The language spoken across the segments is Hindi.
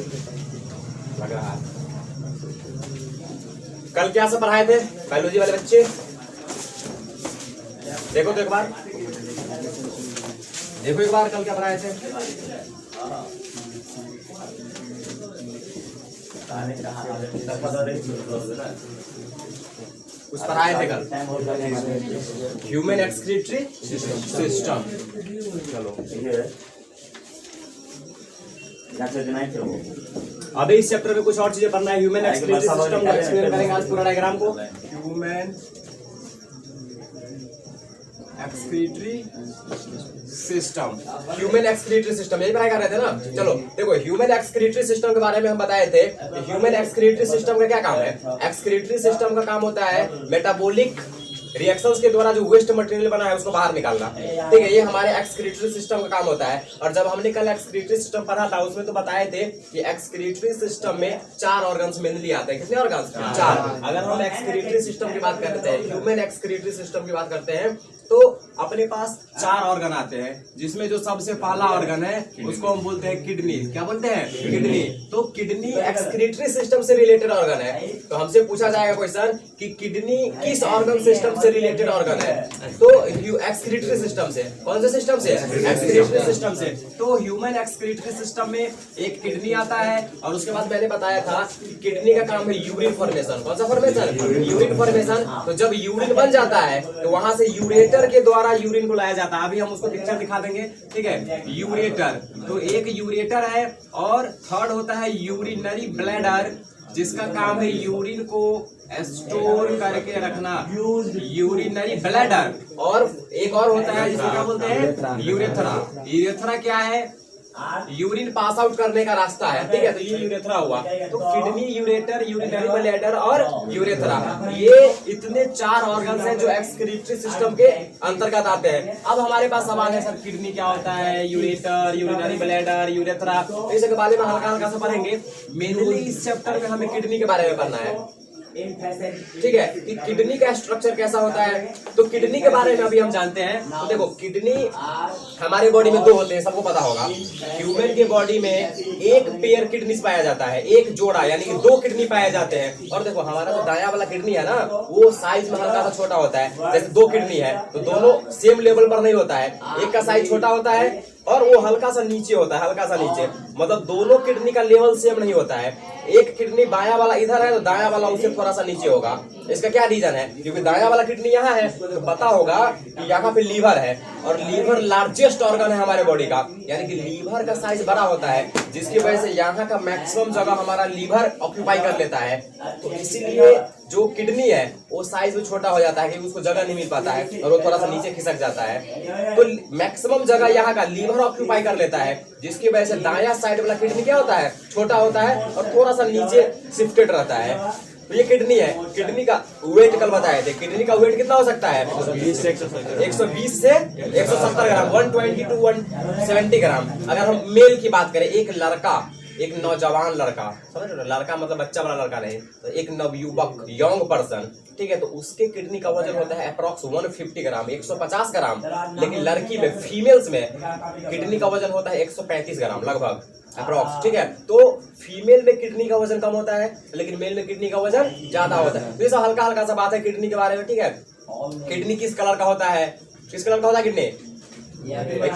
लग रहा है। कल क्या सब पढ़ाए थे बायोलॉजी वाले बच्चे? देखो तो एक बार, देखो एक बार कल क्या पढ़ाए थे? कुछ पढ़ाए थे कल? Human excretory system. चलो अभी इस चैप्टर में कुछ और चीजें पढ़ना है। ह्यूमन एक्सक्रीटरी सिस्टम का एक्सप्लेन करेंगे आज पूरा डायग्राम को। Human excretory system, human excretory system यही पढ़ाई कर रहे थे ना। चलो देखो, ह्यूमन एक्सक्रीटरी सिस्टम के बारे में हम बताए थे। ह्यूमन एक्सक्रीटरी सिस्टम का क्या काम है? एक्सक्रीटरी सिस्टम का काम होता है मेटाबॉलिक रिएक्शंस के द्वारा जो वेस्ट मटेरियल बना है उसको बाहर निकालना। ठीक है, ये हमारे एक्सक्रीटरी सिस्टम का काम होता है। और जब हमने कल एक्सक्रीटरी सिस्टम पढ़ा था उसमें तो बताए थे कि एक्सक्रीटरी सिस्टम में 4 ऑर्गन्स मेनली आते हैं। कितने ऑर्गन्स? 4। अगर हम एक्सक्रीटरी सिस्टम की बात करते हैं, ह्यूमन एक्सक्रीटरी सिस्टम की बात करते हैं, तो अपने पास 4 ऑर्गन आते हैं, जिसमें जो सबसे पहला ऑर्गन है उसको हम बोलते हैं किडनी। क्या बोलते हैं? किडनी। तो किडनी एक्सक्रीटरी सिस्टम से रिलेटेड ऑर्गन है। तो हमसे पूछा जाएगा क्वेश्चन कि किडनी किस ऑर्गन सिस्टम से रिलेटेड ऑर्गन है? तो एक्सक्रीटरी सिस्टम से। कौन से सिस्टम से? एक्सक्रीटरी सिस्टम से। तो ह्यूमन एक्सक्रीटरी सिस्टम में एक किडनी आता है, और उसके बाद मैंने बताया था कि किडनी का काम है यूरिन फॉर्मेशन। कौन सा फॉर्मेशन? Urine formation. तो जब यूरिन बन जाता है तो वहां से यूरेटर के द्वारा यूरिन को लाया जाता है। अभी हम उसको पिक्चर दिखा देंगे। ठीक है, यूरेटर। तो एक यूरेटर है, और थर्ड होता है यूरिनरी ब्लैडर, जिसका काम है यूरिन को स्टोर करके रखना, यूरिनरी ब्लैडर। और एक और होता है जिसको क्या बोलते हैं? यूरेथ्रा। यूरेथ्रा क्या है? यूरिन पास आउट करने का रास्ता है। ठीक है, तो ये यूरेथ्रा हुआ। तो किडनी, यूरेटर, यूरिनरी ब्लैडर और यूरेथ्रा, ये इतने 4 ऑर्गन्स हैं जो एक्सक्रीटरी सिस्टम के अंतर्गत आते हैं। अब हमारे पास सवाल है, सर किडनी क्या होता है, यूरेटर, यूरिनरी ब्लैडर, यूरेथ्रा, तो इसके बारे में हल्का हल्का सा पढ़ेंगे। मेनली इस चैप्टर में हमें किडनी के बारे में पढ़ना है। ठीक है, कि किडनी का स्ट्रक्चर कैसा होता है। तो किडनी के बारे में अभी हम जानते हैं। तो देखो, किडनी हमारे बॉडी में 2 होते हैं, सबको पता होगा। ह्यूमन के बॉडी में एक पेयर किडनी पाया जाता है, एक जोड़ा, यानी कि 2 किडनी पाए जाते हैं। और देखो, हमारा जो दायां वाला किडनी है ना, वो साइज में हल्का सा छोटा होता है। जैसे 2 किडनी है तो दोनों सेम लेवल पर नहीं होता है, एक का साइज छोटा होता है और वो हल्का सा नीचे होता है, हल्का सा नीचे, मतलब दोनों किडनी का लेवल सेम नहीं होता है। एक किडनी बायां वाला इधर है तो दायां वाला उससे थोड़ा सा नीचे होगा। इसका क्या रीजन है? क्योंकि दायां वाला किडनी यहाँ है, तो पता होगा कि यहाँ पे लीवर है, और लीवर लार्जेस्ट ऑर्गन है हमारे बॉडी का, यानी कि लीवर का साइज बड़ा होता है, जिसकी वजह से यहाँ का मैक्सिमम जगह हमारा लीवर ऑक्यूपाई कर लेता है। तो इसीलिए जो किडनी है वो साइज में छोटा हो जाता है, क्योंकि उसको जगह नहीं मिल पाता है और वो थोड़ा सा नीचे खिसक जाता है। तो मैक्सिमम जगह यहाँ का लीवर ऑक्यूपाई कर लेता है, जिसकी वजह से दायां साइड वाला किडनी क्या होता है? छोटा होता है और थोड़ा सा नीचे शिफ्टेड रहता है। तो ये किडनी है। किडनी का वेट कल बताए थे, किडनी का वेट कितना हो सकता है? 120 से 170 ग्राम, 120 to 170 ग्राम। अगर हम मेल की बात करें, एक लड़का, एक नौजवान लड़का, समझ रहे हो, लड़का मतलब बच्चा वाला लड़का नहीं, तो एक नवयुवक, यंग पर्सन, ठीक है, तो उसके किडनी का वजन होता है अप्रॉक्स 150 ग्राम, 150 ग्राम। लेकिन लड़की में, फीमेल्स में किडनी का वजन होता है 135 ग्राम लगभग अप्रॉक्स। ठीक है, तो फीमेल में किडनी का वजन कम होता है, लेकिन मेल में किडनी का वजन ज्यादा होता है। तो ये सब हल्का हल्का सा बात है किडनी के बारे में। ठीक है, किडनी किस कलर का होता है? किस कलर का होता है किडनी?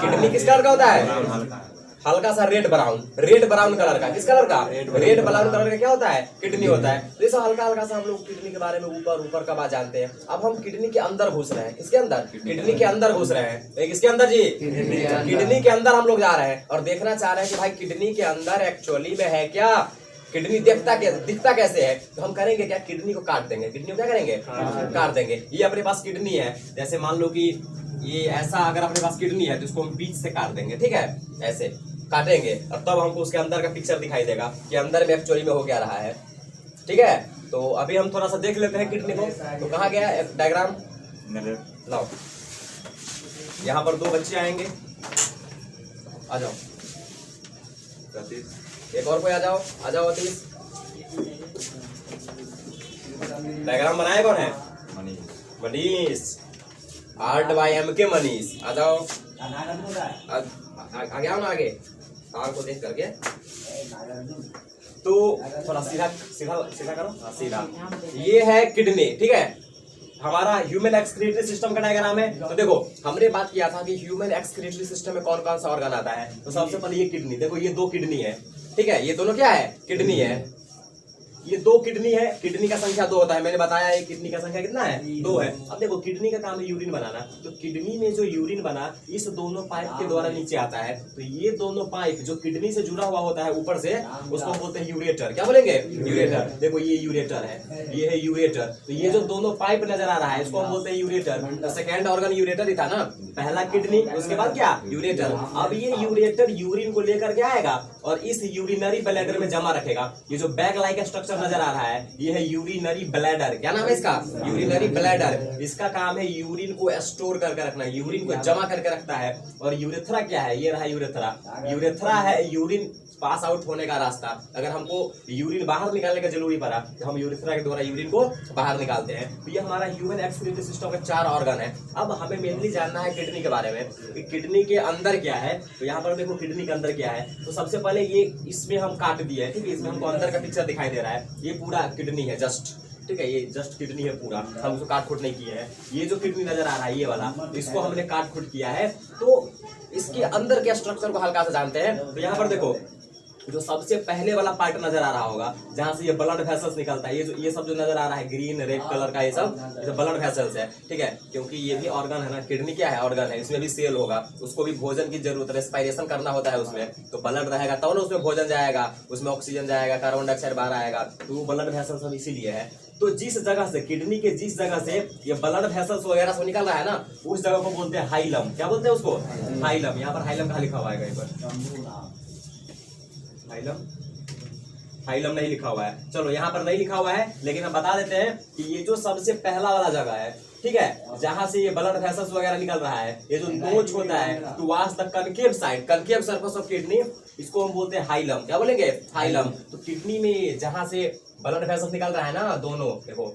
किडनी किस कलर का होता है? हल्का सा red brown, red brown colour का। किस कलर का? रेड ब्राउन कलर का क्या होता है? किडनी होता है। तो ये सब हल्का हल्का सा हम लोग किडनी के बारे में ऊपर का बात जानते हैं। अब हम किडनी के अंदर घुस रहे हैं। किसके अंदर? किडनी के अंदर घुस रहे हैं। किसके अंदर जी? किडनी के अंदर हम लोग जा रहे हैं और देखना चाह रहे हैं कि भाई किडनी के अंदर एक्चुअली में है क्या, किडनी दिखता कैसे है। तो हम करेंगे क्या? किडनी को काट देंगे। किडनी को क्या करेंगे? काट देंगे। ये अपने पास किडनी है, जैसे मान लो कि ये ऐसा अगर अपने पास किडनी है तो इसको हम बीच से काट देंगे। ठीक है, ऐसे काटेंगे और तब हमको उसके अंदर का पिक्चर दिखाई देगा कि अंदर में एक्चुअली में हो क्या रहा है। ठीक है, तो अभी हम थोड़ा सा देख लेते हैं किडनी को। तो कहाँ गया डायग्राम? लाओ, यहाँ पर 2 बच्चे आएंगे, आ जाओ। एक और कोई आ जाओ, आ जाओ अतीश। डायग्राम बनाया कौन है? Manish, art by MK Manish. आ जाओ, आगे आओ ना, आगे आर को देख करके, तो थोड़ा सीधा सीधा सीधा करो, हाँ सीधा। ये है किडनी, ठीक है, हमारा ह्यूमन एक्सक्रीटरी सिस्टम का डायग्राम है। तो देखो हमने बात किया था कि ह्यूमन एक्सक्रीटरी सिस्टम में कौन कौन सा ऑर्गन आता है। तो सबसे पहले ये किडनी, देखो ये 2 किडनी है, ठीक है, ये दोनों क्या है, किडनी है। ये 2 किडनी है, किडनी का संख्या 2 होता है, मैंने बताया ये किडनी का संख्या कितना है, 2 है। अब देखो किडनी का काम है यूरिन बनाना, तो किडनी में जो यूरिन बना इस दोनों पाइप के द्वारा नीचे आता है। तो ये दोनों पाइप जो किडनी से जुड़ा हुआ होता है ऊपर से, उसको बोलते हैं यूरेटर। क्या बोलेंगे, यूरेटर। देखो ये यूरेटर है, ये है यूरेटर। तो ये जो दोनों पाइप नजर आ रहा है इसको हम बोलते हैं यूरेटर। तो सेकेंड ऑर्गन यूरेटर ही था ना, पहला किडनी, उसके बाद क्या, यूरेटर। अब ये यूरेटर यूरिन को लेकर के आएगा और इस यूरिनरी ब्लैडर में जमा रखेगा। ये जो बैग लाइक स्ट्रक्चर नजर आ रहा है ये है यूरिनरी ब्लैडर। क्या नाम है इसका, यूरिनरी ब्लैडर। इसका काम है यूरिन को स्टोर करके रखना, यूरिन को जमा करके रखता है। और यूरेथ्रा क्या है, ये रहा यूरेथ्रा। यूरेथ्रा है यूरिन पास आउट होने का रास्ता। अगर हमको यूरिन बाहर निकालने का जरूरी पड़ा तो हम यूरेथ्रा के द्वारा यूरिन को बाहर निकालते हैं। तो ये हमारा ह्यूमन एक्सक्रीटरी सिस्टम का 4 ऑर्गन है। अब हमें मेनली जानना है किडनी के बारे में कि किडनी के अंदर क्या है। तो यहाँ पर देखो किडनी के अंदर क्या है। तो सबसे पहले ये इसमें हम काट दिए है, ठीक है, इसमें हमको अंदर का पिक्चर दिखाई दे रहा है। ये पूरा किडनी है जस्ट, ठीक है, ये जस्ट किडनी है पूरा, हम उसको काट खुट नहीं किए हैं। ये जो किडनी नजर आ रहा है ये वाला, इसको हमने काट खुट किया है। तो इसके अंदर के स्ट्रक्चर को हल्का सा जानते हैं। तो यहाँ पर देखो जो सबसे पहले वाला पार्ट नजर आ रहा होगा जहां से ये ब्लड वेसल्स निकलता है, ये सब जो नजर आ रहा है ग्रीन रेड कलर का, ये सब ब्लड वेसल्स है, ठीक है, क्योंकि ये भी ऑर्गन है ना, किडनी क्या है, ऑर्गन है, इसमें भी सेल होगा, उसको भी भोजन की जरूरत है, रेस्पिरेशन करना होता है उसमें। तो ब्लड रहेगा तब ना उसमें भोजन जाएगा, उसमें ऑक्सीजन जाएगा, कार्बन डाइऑक्साइड बाहर आएगा। तो वो ब्लड वेसल्स सब इसीलिए है। तो जिस जगह से किडनी के जिस जगह से ये ब्लड वेसल्स वगैरह सब निकल रहा है ना, उस जगह को बोलते हैं हाइलम। क्या बोलते हैं उसको, हाइलम। यहाँ पर हाइलम कहाँ लिखा हुआ है, कहीं पर हाइलम, हाइलम नहीं लिखा हुआ है। चलो यहाँ पर नहीं लिखा हुआ है, लेकिन हम बता देते हैं कि ये जो सबसे पहला वाला जगह है, ठीक है, जहां से ये ब्लड वेसल्स वगैरह निकल रहा है, ये जो नोच होता है towards the concave side, concave surface of kidney, इसको हम बोलते हैं हाइलम। क्या बोलेंगे, हाइलम। तो किडनी में जहां से ब्लड वेसल्स निकल रहा है ना, दोनों देखो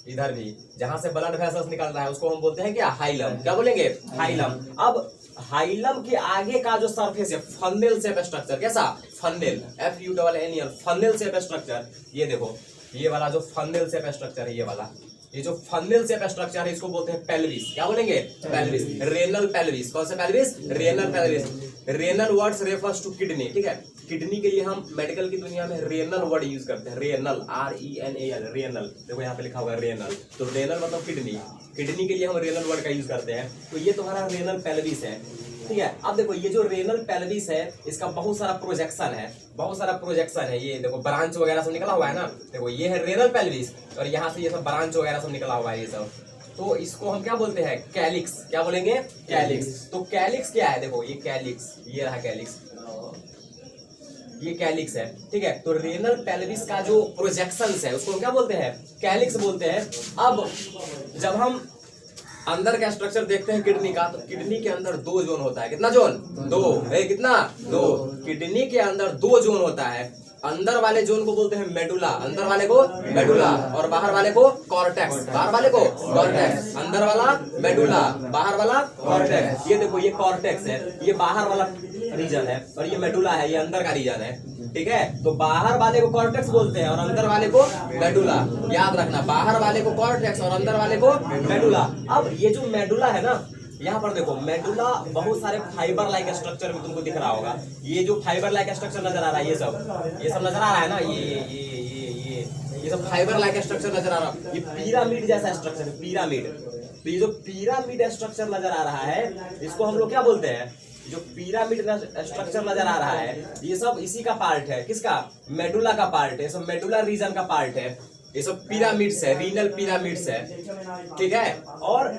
इधर भी जहां से ब्लड वेसल्स निकल रहा है उसको हम बोलते हैं क्या, हाइलम। क्या बोलेंगे, हाइलम। अब हाइलम के आगे का जो सरफेस है, फन्नेल शेप स्ट्रक्चर, कैसा, फन्नेल, FUNNEL, फन्नेल शेप स्ट्रक्चर। ये देखो ये वाला जो फन्नेल शेप स्ट्रक्चर है, ये वाला, ये जो फन्नेल शेप स्ट्रक्चर है इसको बोलते हैं पेल्विस। क्या बोलेंगे, पेल्विस, रेनल पेल्विस। कौन सा pelvis, renal pelvis. Renal words refers to kidney, ठीक है, किडनी के लिए हम मेडिकल की दुनिया में रेनल वर्ड यूज करते हैं, रेनल, RENAL, रेनल। देखो यहाँ पे लिखा हुआ है रेनल, तो रेनल मतलब किडनी, किडनी के लिए हम रेनल वर्ड का यूज करते हैं। तो ये तुम्हारा रेनल पेल्विस है, ठीक है। अब देखो ये जो रेनल पेल्विस है इसका बहुत सारा प्रोजेक्शन है, बहुत सारा प्रोजेक्शन है। ये देखो ब्रांच वगैरह सब निकला हुआ है ना, देखो ये है रेनल पेल्विस और यहाँ से ये सब ब्रांच वगैरह सब निकला हुआ है ये सब। तो इसको हम क्या बोलते हैं, कैलिक्स। क्या बोलेंगे, कैलिक्स। तो कैलिक्स क्या है, देखो ये कैलिक्स, ये रहा कैलिक्स, ये कैलिक्स है, ठीक है। तो रेनल पेल्विस का जो प्रोजेक्शंस है उसको हम क्या बोलते हैं, कैलिक्स बोलते हैं। अब जब हम अंदर का स्ट्रक्चर देखते हैं किडनी का, तो किडनी के अंदर 2 जोन होता है। कितना जोन, 2 है, कितना, 2। किडनी के अंदर 2 जोन होता है। अंदर वाले जोन को बोलते हैं मेडुला, अंदर वाले को मेडुला, और बाहर वाले को कॉर्टेक्स, बाहर वाले को कॉर्टेक्स। अंदर वाला मेडुला, बाहर वाला कॉर्टेक्स। ये देखो ये कॉर्टेक्स है, ये बाहर वाला रीजन है, और ये मेडुला है, ये अंदर का रीजन है, ठीक है। तो बाहर वाले को कॉर्टेक्स बोलते हैं और अंदर वाले को मेडुला। याद रखना, बाहर वाले को कॉर्टेक्स और अंदर वाले को मेडुला। अब ये जो मेडुला है ना, यहाँ पर देखो मेडुला बहुत सारे फाइबर लाइक स्ट्रक्चर में तुमको दिख रहा होगा। ये जो फाइबर लाइक स्ट्रक्चर नजर आ रहा है, ये सब नजर आ रहा है ना, ये सब फाइबर लाइक स्ट्रक्चर नजर आ रहा है। ये पिरामिड जैसा स्ट्रक्चर है, पिरामिड। तो ये जो पिरामिड स्ट्रक्चर नजर आ रहा है इसको हम लोग क्या बोलते हैं, जो पिरामिड स्ट्रक्चर नजर आ रहा है ये सब इसी का पार्ट है। किसका, मेडुला का पार्ट है, सब मेडुला रीजन का पार्ट है। ये सब पिरामिड्स है, रीनल पिरामिड्स है, ठीक है। और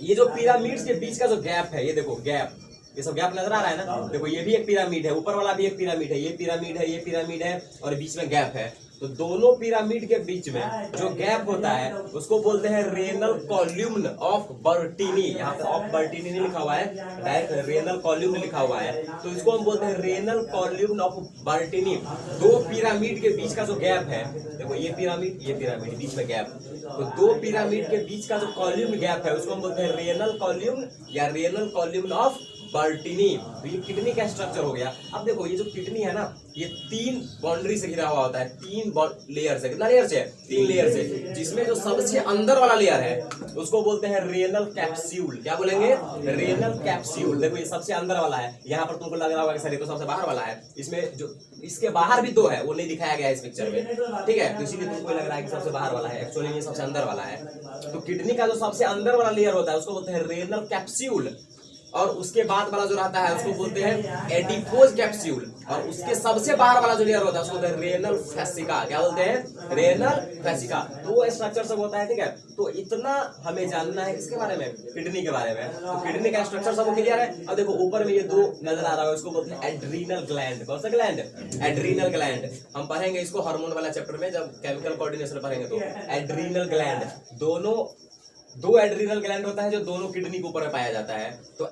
ये जो पिरामिड्स के बीच का जो गैप है, ये देखो गैप, ये सब गैप नजर आ रहा है ना, देखो ये भी एक पिरामिड है, ऊपर वाला भी एक पिरामिड है, ये पिरामिड है, ये पिरामिड है, और बीच में गैप है। तो दोनों पिरामिड के बीच में जो गैप होता है उसको बोलते हैं रेनल कॉल्यूम्न ऑफ बर्टीनी। यहाँ पे ऑफ बर्टीनी नहीं लिखा हुआ है, डायरेक्ट रेनल कॉल्यूम्न लिखा हुआ है। तो इसको हम बोलते हैं रेनल कॉल्यूम्न ऑफ बर्टीनी। 2 पिरामिड के बीच का जो गैप है, देखो ये पिरामिड बीच में गैप, तो 2 पिरामिड के बीच का जो कॉल्यूम्न गैप है उसको हम बोलते हैं रेनल कॉल्यूम्न या रेनल कॉल्यूम्न ऑफ बर्टिनी। तो ये किडनी का स्ट्रक्चर हो गया। अब देखो ये जो किडनी है ना, ये 3 बाउंड्री से घिरा हुआ होता है, 3 लेयर से। कितना लेयर से? 3 लेयर से, जिसमें जो सबसे अंदर वाला लेयर है उसको बोलते हैं रेनल कैप्सूल। क्या बोलेंगे? Renal capsule. देखो ये सबसे अंदर वाला है, यहाँ पर तुमको लग रहा होगा कि सर ये तो सबसे बाहर वाला है। इसमें जो इसके बाहर भी 2 है, वो नहीं दिखाया गया है इस पिक्चर में, ठीक है? तो इसीलिए तुमको लग रहा है कि सबसे बाहर वाला है, एक्चुअली ये सबसे अंदर वाला है। तो किडनी का जो सबसे अंदर वाला लेयर होता है उसको बोलते हैं रेनल कैप्सूल, और उसके बाद वाला जो रहता है उसको बोलते हैं एडिपोज कैप्सूल, और उसके सबसे बाहर वाला जो लेयर होता है उसको बोलते हैं रेनल फेसिका। क्या बोलते हैं? रेनल फेसिका। तो वो स्ट्रक्चर सब होता है, ठीक है? तो इतना हमें जानना है किसके बारे में? किडनी के बारे में। तो किडनी का स्ट्रक्चर सब क्लियर है। अब देखो ऊपर में ये 2 नजर आ रहा है, उसको बोलते हैं एड्रीनल ग्लैंड। कौन सा ग्लैंड? Adrenal gland. हम पढ़ेंगे इसको हार्मोन वाला चैप्टर में, जब केमिकल कोऑर्डिनेशन पढ़ेंगे तो। एड्रीनल ग्लैंड, 2 एड्रीनल ग्लैंड होता है जो दोनों किडनी के ऊपर पाया जाता है। तो